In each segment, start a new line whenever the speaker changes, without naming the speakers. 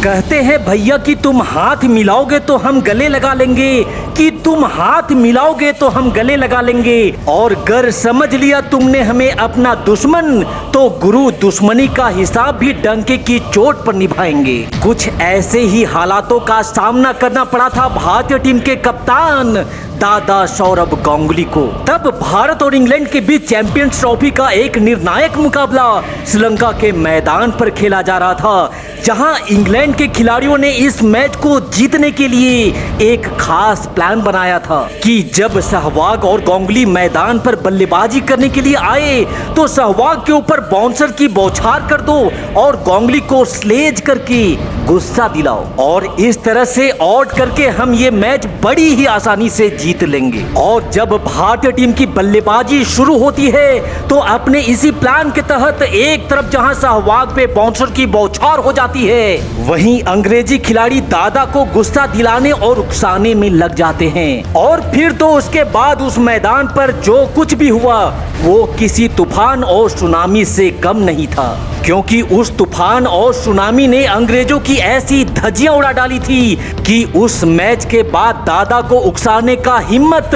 कहते हैं भैया कि तुम हाथ मिलाओगे तो हम गले लगा लेंगे, कि तुम हाथ मिलाओगे तो हम गले लगा लेंगे। और गर समझ लिया तुमने हमें अपना दुश्मन, तो गुरु दुश्मनी का हिसाब भी डंके की चोट पर निभाएंगे। कुछ ऐसे ही हालातों का सामना करना पड़ा था भारतीय टीम के कप्तान दादा सौरभ गांगुली को। तब भारत और इंग्लैंड के बीच चैंपियंस ट्रॉफी का एक निर्णायक मुकाबला श्रीलंका के मैदान पर खेला जा रहा था, जहां इंग्लैंड के खिलाड़ियों ने इस मैच को जीतने के लिए एक खास प्लान बनाया था कि जब सहवाग और गांगुली मैदान पर बल्लेबाजी करने के लिए आए तो सहवाग के ऊपर बाउंसर की बौछार कर दो और गांगुली को स्लेज करके गुस्सा दिलाओ, और इस तरह से आउट करके हम ये मैच बड़ी ही आसानी से जीत लेंगे। और जब भारतीय टीम की बल्लेबाजी शुरू होती है तो अपने इसी प्लान के तहत एक तरफ जहां सहवाग पे बाउंसर की बौछार हो जाती है, वहीं अंग्रेजी खिलाड़ी दादा को गुस्सा दिलाने और उकसाने में लग जाते हैं। और फिर तो उसके बाद उस मैदान पर जो कुछ भी हुआ वो किसी तूफान और सुनामी से कम नहीं था, क्योंकि उस तूफान और सुनामी ने अंग्रेजों की ऐसी धज्जियां उड़ा डाली थी कि उस मैच के बाद दादा को उकसाने का हिम्मत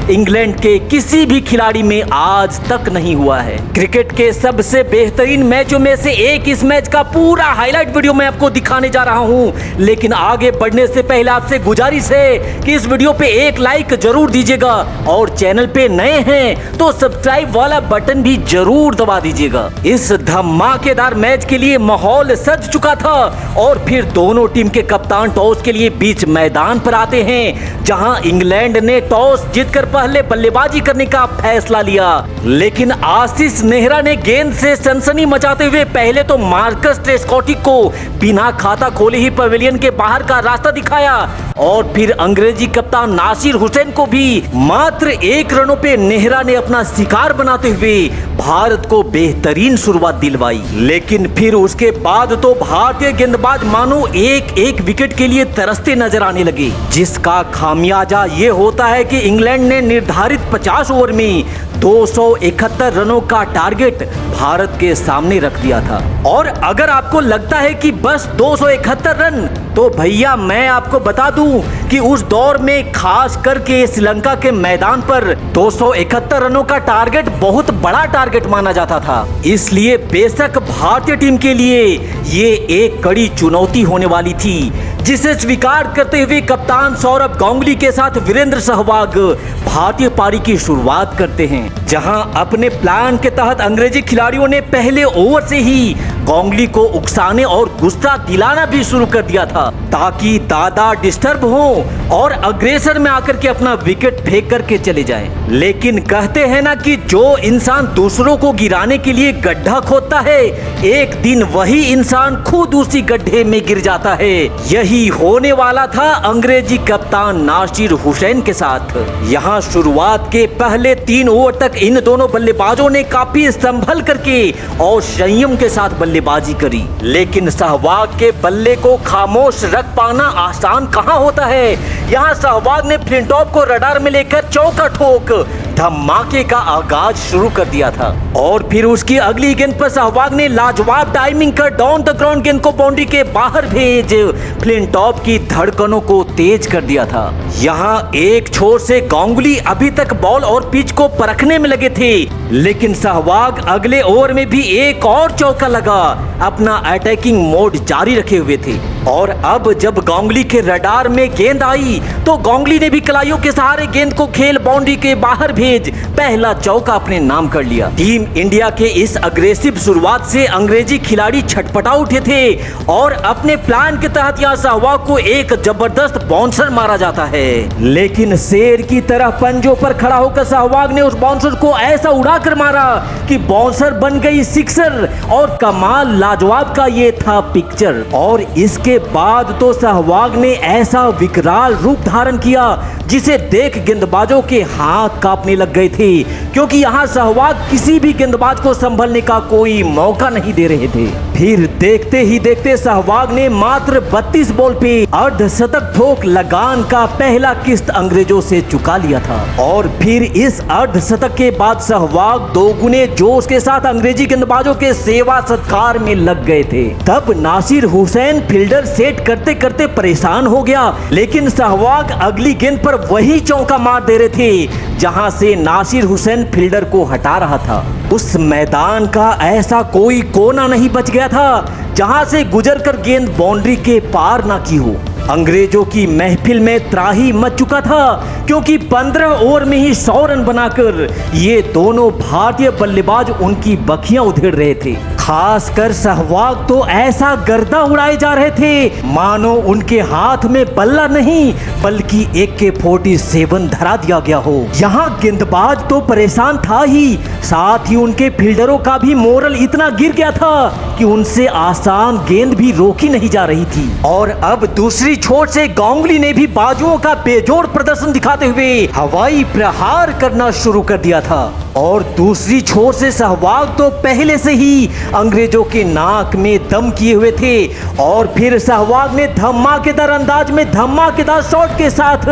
इंग्लैंड के किसी भी खिलाड़ी में आज तक नहीं हुआ है। क्रिकेट के सबसे बेहतरीन मैचों में से एक इस मैच का पूरा हाईलाइट वीडियो मैं आपको दिखाने जा रहा हूं, लेकिन आगे बढ़ने से पहले आपसे गुजारिश है कि इस वीडियो पे एक लाइक जरूर दीजिएगा और चैनल पे नए हैं तो सब्सक्राइब वाला बटन भी जरूर दबा दीजिएगा। इस धमाकेदार मैच के लिए माहौल सज चुका था और फिर दोनों टीम के कप्तान टॉस के लिए बीच मैदान पर आते हैं, जहां इंग्लैंड ने टॉस जीतकर पहले बल्लेबाजी करने का फैसला लिया। लेकिन आशीष नेहरा ने गेंद से सनसनी मचाते हुए पहले तो मार्कस ट्रेस्कॉटी को बिना खाता खोले ही पवेलियन के बाहर का रास्ता दिखाया और फिर अंग्रेजी कप्तान नासिर हुसैन को भी मात्र 1 रनों पे नेहरा ने अपना शिकार बनाते हुए भारत को बेहतरीन शुरुआत दिलवाई। लेकिन फिर उसके बाद तो भारतीय गेंदबाज मानो एक एक विकेट के लिए तरसते नजर आने लगे, जिसका खामियाजा ये होता है कि इंग्लैंड ने निर्धारित 50 ओवर में 271 रनों का टारगेट भारत के सामने रख दिया था। और अगर आपको लगता है कि बस 271 रन, तो भैया मैं आपको बता दूं कि उस दौर में खास करके श्रीलंका के मैदान पर 271 रनों का टारगेट बहुत बड़ा टारगेट माना जाता था। इसलिए बेशक भारतीय टीम के लिए ये एक कड़ी चुनौती होने वाली थी, जिसे स्वीकार करते हुए कप्तान सौरभ गांगुली के साथ वीरेंद्र सहवाग भारतीय पारी की शुरुआत करते हैं, जहां अपने प्लान के तहत अंग्रेजी खिलाड़ियों ने पहले ओवर से ही गांगुली को उकसाने और गुस्सा दिलाना भी शुरू कर दिया था, ताकि दादा डिस्टर्ब हो और अग्रेसर में आकर के अपना विकेट फेंक करके चले जाएं। लेकिन कहते हैं ना कि जो इंसान दूसरों को गिराने के लिए गड्ढा खोदता है, एक दिन वही इंसान खुद उसी गड्ढे में गिर जाता है। यही होने वाला था अंग्रेजी कप्तान नासिर हुसैन के साथ। यहाँ शुरुआत के पहले 3 ओवर तक इन दोनों बल्लेबाजों ने काफी संभल करके और संयम के साथ बल्लेबाजी करी, लेकिन सहवाग के बल्ले को खामोश रख पाना आसान कहां होता है। यहाँ सहवाग ने फ्लिंटॉफ को रडार में लेकर चौका ठोक धमाके का आगाज शुरू कर दिया था, और फिर उसकी अगली गेंद पर सहवाग ने लाजवाब टाइमिंग कर डाउन द ग्राउंड गेंद को बाउंड्री के बाहर भेज फ्लिंटॉफ की धड़कनों को तेज कर दिया था। यहाँ एक छोर से गांगुली अभी तक बॉल और पिच को परखने में लगे थे, लेकिन सहवाग अगले ओवर में भी एक और चौका लगा अपना अटैकिंग मोड जारी रखे हुए थे। और अब जब गांगुली के रडार में गेंद आई तो गांगुली ने भी कलाइयों के सहारे गेंद को खेल बाउंड्री के बाहर भेज पहला चौका अपने नाम कर लिया। टीम इंडिया के इस अग्रेसिव शुरुआत से अंग्रेजी खिलाड़ी छटपटा उठे थे और अपने प्लान के तहत यहाँ सहवाग को एक जबरदस्त बाउंसर मारा जाता है, लेकिन शेर की तरह पंजों पर खड़ा होकर सहवाग ने उस बाउंसर को ऐसा उड़ाकर मारा कि बाउंसर बन गई सिक्सर, और कमाल लाजवाब का ये था पिक्चर। और इसके बाद तो सहवाग ने ऐसा विकराल रूप धारण किया जिसे देख गेंदबाजों के हाथ कांपने लग गए थे, क्योंकि यहाँ सहवाग किसी भी गेंदबाज को संभलने का कोई मौका नहीं दे रहे थे। फिर देखते ही देखते सहवाग ने मात्र 32 बॉल पे अर्धशतक ठोक लगान का पहला किस्त अंग्रेजों से चुका लिया था। और फिर इस अर्धशतक के बाद सहवाग दोगुने जोश के साथ अंग्रेजी गेंदबाजों के सेवा सत्कार में लग गए थे। तब नासिर हुसैन फील्डर सेट करते करते परेशान हो गया, लेकिन सहवाग अगली गेंद पर वही चौका मार दे रहे थे जहां से नासिर हुसैन फील्डर को हटा रहा था। उस मैदान का ऐसा कोई कोना नहीं बच गया था जहां से गुजरकर गेंद बाउंड्री के पार ना की हो। अंग्रेजों की महफिल में त्राही मच चुका था, क्योंकि 15 ओवर में ही 100 रन बनाकर ये दोनों भारतीय बल्लेबाज उनकी बखियां उधेड़ रहे थे। खासकर सहवाग तो ऐसा गर्दा उड़ाए जा रहे थे मानो उनके हाथ में बल्ला नहीं बल्कि AK-47 धरा दिया गया हो। यहाँ गेंदबाज तो परेशान था ही, साथ ही उनके फील्डरों का भी मोरल इतना गिर गया था कि उनसे आसान गेंद भी रोकी नहीं जा रही थी। और अब दूसरी छोर से गांगुली ने भी बाजुओं का बेजोड़ प्रदर्शन दिखाते हुए हवाई प्रहार करना शुरू कर दिया था। और दूसरी छोर से सहवाग तो पहले से ही अंग्रेजों के नाक में दम किए हुए थे। और फिर सहवाग ने धमाकेदार अंदाज में धमाकेदार शॉट के साथ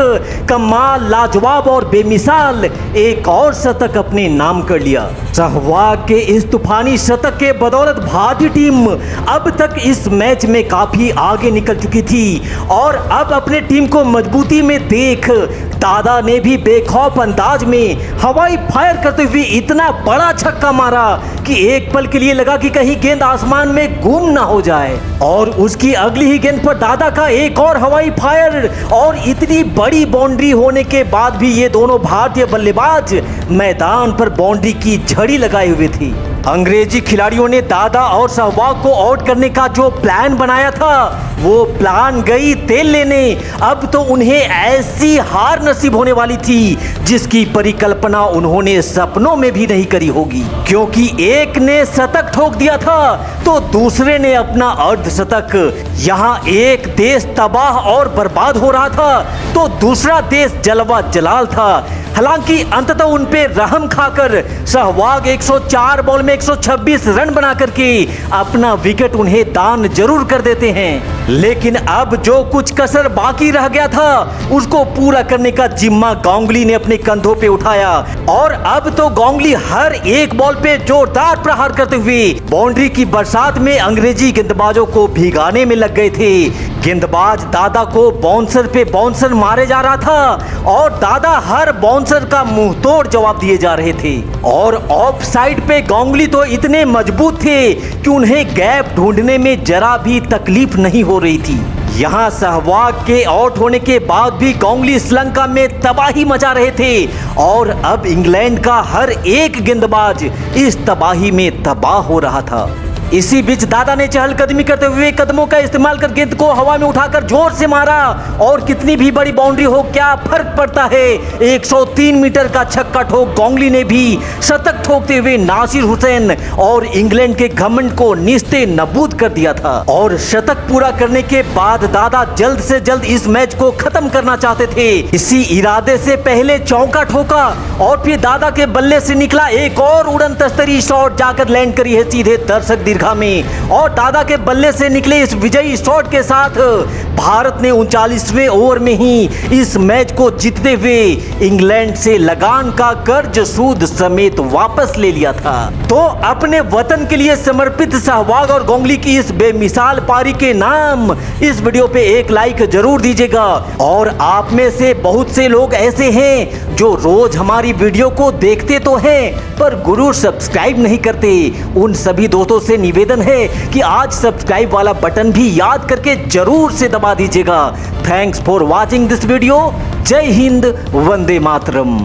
कमाल, लाजवाब और बेमिसाल एक और शतक अपने नाम कर लिया। सहवाग के इस तूफानी शतक के बदौलत भारतीय टीम अब तक इस मैच में काफी आगे निकल चुकी थी। और अब अपने टीम को मजबूती में देख दादा ने भी बेखौफ अंदाज में हवाई फायर करते हुए इतना बड़ा छक्का मारा कि एक पल के लिए लगा कि कहीं गेंद आसमान में गुम ना हो जाए। और उसकी अगली ही गेंद पर दादा का एक और हवाई फायर, और इतनी बड़ी बाउंड्री होने के बाद भी ये दोनों भारतीय बल्लेबाज मैदान पर बाउंड्री की झड़ी लगाए हुए थे। अंग्रेजी खिलाड़ियों ने दादा और सहवाग को आउट करने का जो प्लान बनाया था वो प्लान गई तेल लेने। अब तो उन्हें ऐसी हार नसीब होने वाली थी जिसकी परिकल्पना उन्होंने सपनों में भी नहीं करी होगी, क्योंकि एक ने शतक ठोक दिया था तो दूसरे ने अपना अर्धशतक। यहाँ एक देश तबाह और बर्बाद हो रहा था तो दूसरा देश जलवा जलाल था। हालांकि अंततः उन पे रहम खाकर सहवाग 104 बॉल में 126 रन बना करके अपना विकेट उन्हें दान जरूर कर देते हैं। लेकिन अब जो कुछ कसर बाकी रह गया था उसको पूरा करने का जिम्मा गांगुली ने अपने कंधों पे उठाया। और अब तो गांगुली हर एक बॉल पे जोरदार प्रहार करते हुए बाउंड्री की बरसात में अंग्रेजी गेंदबाजों को भिगाने में लग गए थे। गेंदबाज दादा को बाउंसर पे बाउंसर मारे जा रहा था और दादा हर बाउंसर का मुंह तोड़ जवाब दिए जा रहे थे। और ऑफ साइड पे गांगुली तो इतने मजबूत थे कि उन्हें गैप ढूंढने में जरा भी तकलीफ नहीं हो रही थी। यहाँ सहवाग के आउट होने के बाद भी गांगुली श्रीलंका में तबाही मचा रहे थे और अब इंग्लैंड का हर एक गेंदबाज इस तबाही में तबाह हो रहा था। इसी बीच दादा ने चहलकदमी करते हुए कदमों का इस्तेमाल कर गेंद को हवा में उठाकर जोर से मारा। और कितनी भी बड़ी बाउंड्री हो क्या फर्क पड़ता है, 103 मीटर का छक्का ठोक गांगुली ने भी शतक ठोकते हुए नासिर हुसैन और इंग्लैंड के घमंड को निस्ते नबूद कर दिया था। और शतक पूरा करने के बाद दादा जल्द से जल्द इस मैच को खत्म करना चाहते थे। इसी इरादे से पहले चौका ठोका और फिर दादा के बल्ले से निकला एक और उड़न तस्तरी शॉट जाकर लैंड करी है सीधे दर्शक में। और दादा के बल्ले से निकले इस विजयी शॉट के साथ भारत ने 39वें ओवर में ही इस मैच को जीतते हुए इंग्लैंड से लगान का कर्ज सूद समेत वापस ले लिया था। तो अपने वतन के लिए समर्पित सहवाग और गांगुली की इस बेमिसाल पारी के नाम इस वीडियो पे एक लाइक जरूर दीजिएगा। और आप में से बहुत से लोग ऐसे हैं जो रोज हमारी वीडियो को देखते तो हैं पर गुरु सब्सक्राइब नहीं करते। उन सभी दोस्तों से निवेदन है कि आज सब्सक्राइब वाला बटन भी याद करके जरूर से दबा दीजिएगा। Thanks for watching this video. जय हिंद, वंदे मातरम।